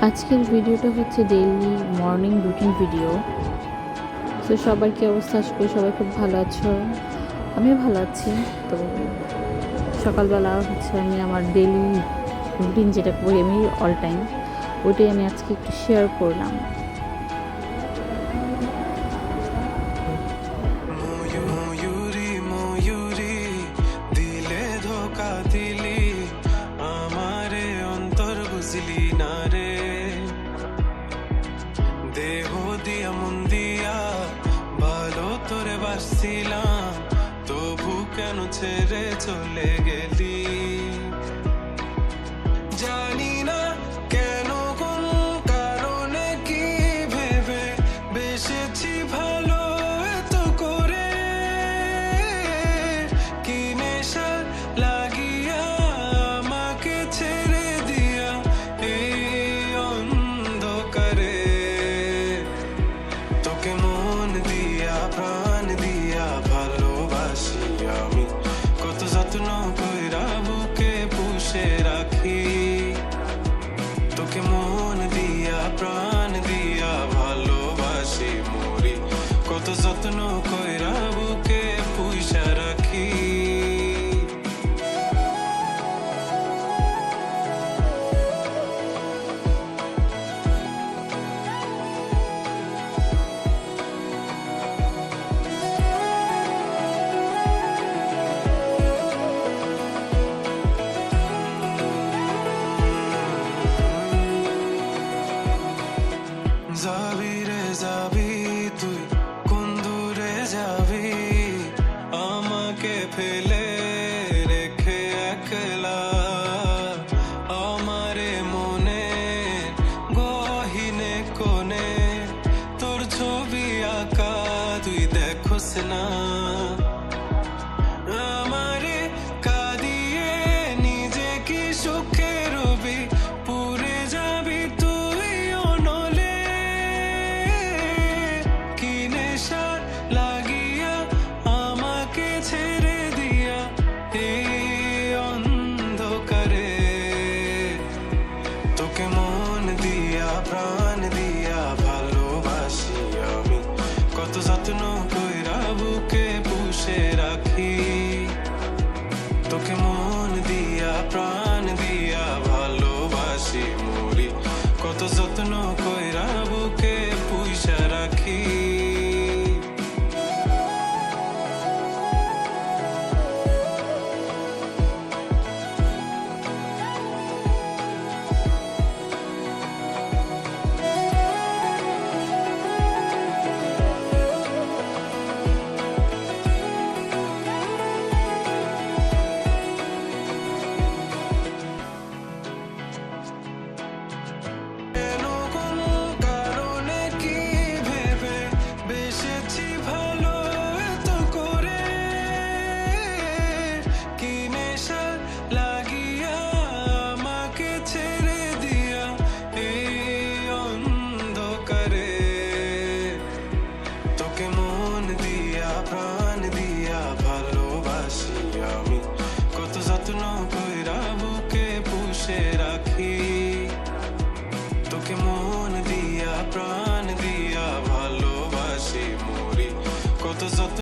আজকের ভিডিওটা হচ্ছে ডেইলি মর্নিং রুটিন ভিডিও। তো সবার কি অবস্থা? আশা করি সবাই খুব ভালো আছো, আমিও ভালো আছি। তো সকালবেলা হচ্ছে আমি আমার ডেইলি রুটিন যেটা করি আমি অল টাইম, ওইটাই আমি আজকে একটু শেয়ার করলাম। দেহ দিয়া মন দিয়া ভালো তোরে বাসছিলাম, তবু কেন ছেড়ে চলে গেলি? জানি না কেন, কোন কারণে, কি ভেবে বেসেছি ভালো এত করে, কি নেশা লাগিয়া আমাকে ছেড়ে দিয়া এই অন্ধকারে। তোকে মন দিয়া প্রাণ দিয়া ভালোবাসি আমি, কত যত্ন কইরা বুকে পুষে রাখি। তোকে মন দিয়া প্রাণ দিয়া ভালোবাসি মরি, কত যত্ন কইরা বুকে পুষে রাখি। যাবি রে যাবি তুই, কোন দূরে যাবি আমাকে ফেলে রেখে একলা? আমারে মনে গহিনে কোণে তোর ছবি আঁকা তুই দেখোস না? আমারে কাঁদিয়ে নিজে কি সুখে রবি, পুরে যাবি তুই অনলে। কি নেশা লাগিয়া আমাকে ছেড়ে দিয়া এই অন্ধকারে। তোকে মন দিয়া প্রাণ দিয়া ভালোবাসি আমি, কত যত্ন কইরা বুকে পুষে রাখি। তোকে মন দিয়া প্রাণ দিয়া ভালোবাসি মরি, কত